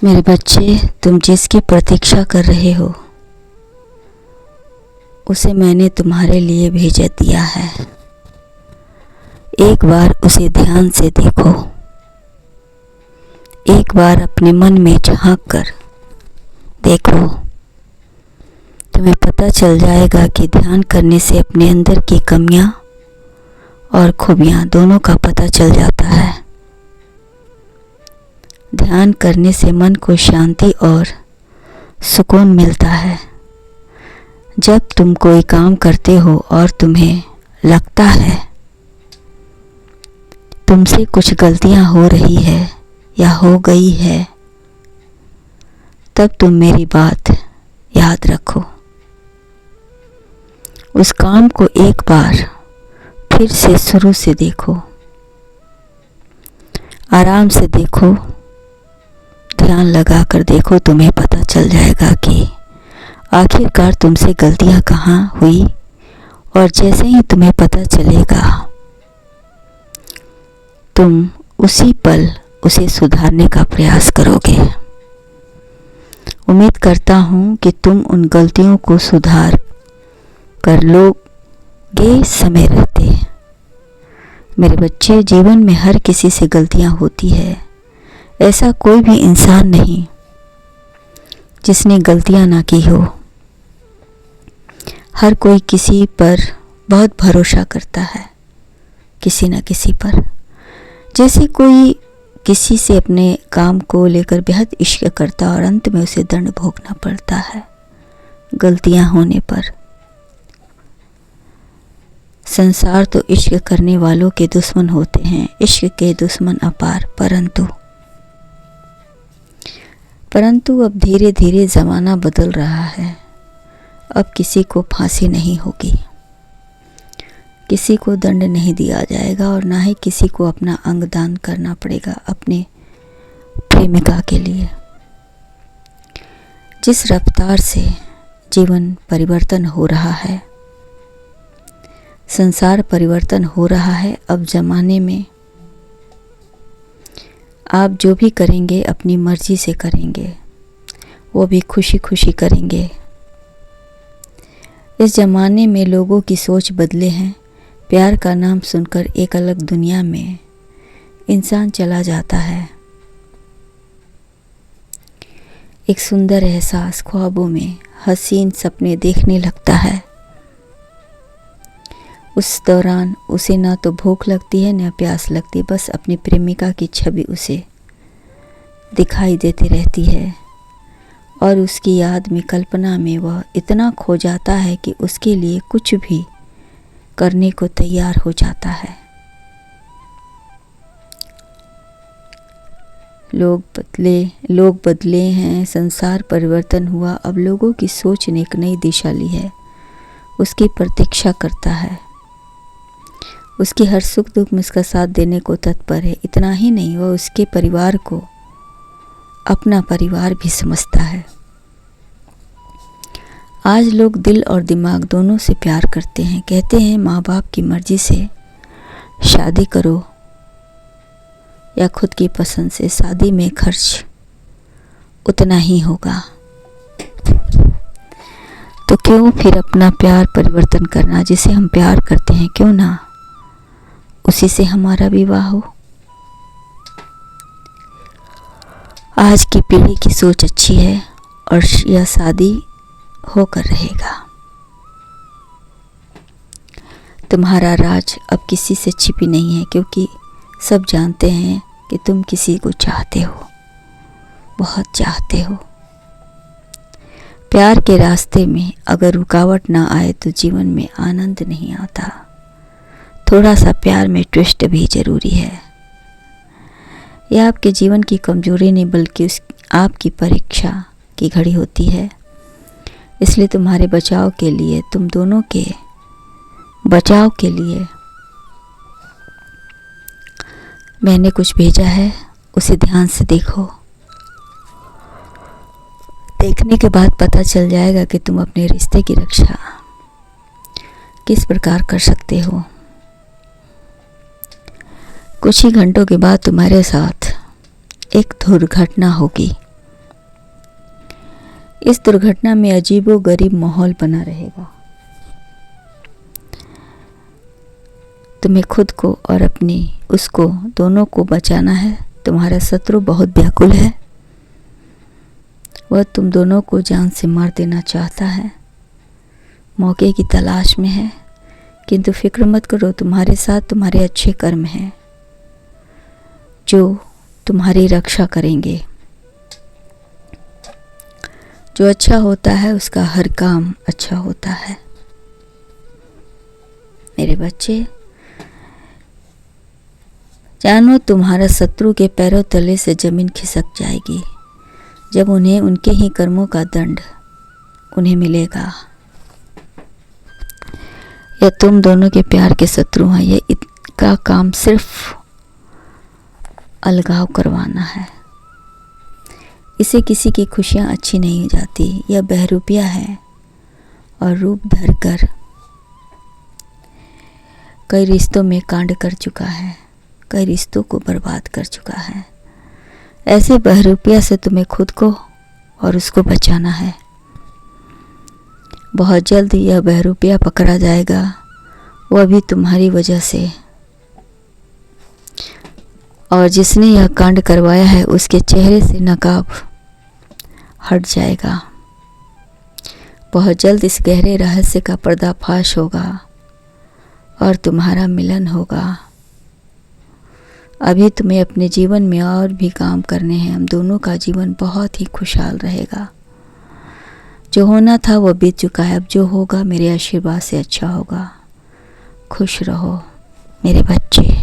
मेरे बच्चे, तुम जिसकी प्रतीक्षा कर रहे हो उसे मैंने तुम्हारे लिए भेजा दिया है। एक बार उसे ध्यान से देखो, एक बार अपने मन में झांक कर देखो। तुम्हें पता चल जाएगा कि ध्यान करने से अपने अंदर की कमियां और खूबियां दोनों का पता चल जाता है। ध्यान करने से मन को शांति और सुकून मिलता है। जब तुम कोई काम करते हो और तुम्हें लगता है तुमसे कुछ गलतियां हो रही है या हो गई है, तब तुम मेरी बात याद रखो। उस काम को एक बार फिर से शुरू से देखो, आराम से देखो, ध्यान लगा कर देखो। तुम्हें पता चल जाएगा कि आखिरकार तुमसे गलतियां कहाँ हुई, और जैसे ही तुम्हें पता चलेगा तुम उसी पल उसे सुधारने का प्रयास करोगे। उम्मीद करता हूँ कि तुम उन गलतियों को सुधार कर लोगे समय रहते। मेरे बच्चे, जीवन में हर किसी से गलतियां होती है। ऐसा कोई भी इंसान नहीं जिसने गलतियां ना की हो। हर कोई किसी पर बहुत भरोसा करता है, किसी न किसी पर। जैसे कोई किसी से अपने काम को लेकर बेहद इश्क करता और अंत में उसे दंड भोगना पड़ता है गलतियां होने पर। संसार तो इश्क करने वालों के दुश्मन होते हैं, इश्क के दुश्मन अपार। परंतु अब धीरे धीरे ज़माना बदल रहा है। अब किसी को फांसी नहीं होगी, किसी को दंड नहीं दिया जाएगा, और ना ही किसी को अपना अंग दान करना पड़ेगा अपने प्रेमिका के लिए। जिस रफ्तार से जीवन परिवर्तन हो रहा है, संसार परिवर्तन हो रहा है, अब ज़माने में आप जो भी करेंगे अपनी मर्जी से करेंगे, वो भी खुशी खुशी करेंगे। इस ज़माने में लोगों की सोच बदले हैं। प्यार का नाम सुनकर एक अलग दुनिया में इंसान चला जाता है। एक सुंदर एहसास, ख्वाबों में हसीन सपने देखने लगता है। उस दौरान उसे ना तो भूख लगती है न प्यास लगती, बस अपनी प्रेमिका की छवि उसे दिखाई देती रहती है, और उसकी याद में, कल्पना में वह इतना खो जाता है कि उसके लिए कुछ भी करने को तैयार हो जाता है। लोग बदले हैं, संसार परिवर्तन हुआ। अब लोगों की सोच ने एक नई दिशा ली है, उसकी प्रतीक्षा करता है, उसकी हर सुख दुख में उसका साथ देने को तत्पर है। इतना ही नहीं, वह उसके परिवार को अपना परिवार भी समझता है। आज लोग दिल और दिमाग दोनों से प्यार करते हैं। कहते हैं माँ बाप की मर्जी से शादी करो या खुद की पसंद से, शादी में खर्च उतना ही होगा। तो क्यों फिर अपना प्यार परिवर्तन करना? जिसे हम प्यार करते हैं क्यों ना उसी से हमारा विवाह हो। आज की पीढ़ी की सोच अच्छी है और यह शादी होकर रहेगा। तुम्हारा राज अब किसी से छिपी नहीं है, क्योंकि सब जानते हैं कि तुम किसी को चाहते हो, बहुत चाहते हो। प्यार के रास्ते में अगर रुकावट ना आए तो जीवन में आनंद नहीं आता। थोड़ा सा प्यार में ट्विस्ट भी जरूरी है। यह आपके जीवन की कमजोरी नहीं बल्कि आपकी परीक्षा की घड़ी होती है। इसलिए तुम्हारे बचाव के लिए, तुम दोनों के बचाव के लिए मैंने कुछ भेजा है, उसे ध्यान से देखो। देखने के बाद पता चल जाएगा कि तुम अपने रिश्ते की रक्षा किस प्रकार कर सकते हो। कुछ ही घंटों के बाद तुम्हारे साथ एक दुर्घटना होगी इस दुर्घटना में अजीबोगरीब माहौल बना रहेगा। तुम्हें खुद को और अपनी उसको दोनों को बचाना है। तुम्हारा शत्रु बहुत व्याकुल है, वह तुम दोनों को जान से मार देना चाहता है, मौके की तलाश में है। किंतु फिक्र मत करो, तुम्हारे साथ तुम्हारे अच्छे कर्म हैं जो तुम्हारी रक्षा करेंगे। जो अच्छा होता है उसका हर काम अच्छा होता है। मेरे बच्चे, जानो तुम्हारा शत्रु के पैरों तले से जमीन खिसक जाएगी जब उन्हें उनके ही कर्मों का दंड उन्हें मिलेगा। यह तुम दोनों के प्यार के शत्रु हैं। यह इनका काम सिर्फ अलगाव करवाना है। इसे किसी की खुशियाँ अच्छी नहीं जाती। यह बहरूपिया है और रूप धरकर कई रिश्तों में कांड कर चुका है, कई रिश्तों को बर्बाद कर चुका है। ऐसे बहरूपिया से तुम्हें खुद को और उसको बचाना है। बहुत जल्द यह बहरूपिया पकड़ा जाएगा, वह भी तुम्हारी वजह से। और जिसने यह कांड करवाया है उसके चेहरे से नकाब हट जाएगा। बहुत जल्द इस गहरे रहस्य का पर्दाफाश होगा और तुम्हारा मिलन होगा। अभी तुम्हें अपने जीवन में और भी काम करने हैं। हम दोनों का जीवन बहुत ही खुशहाल रहेगा। जो होना था वो बीत चुका है, अब जो होगा मेरे आशीर्वाद से अच्छा होगा। खुश रहो मेरे बच्चे।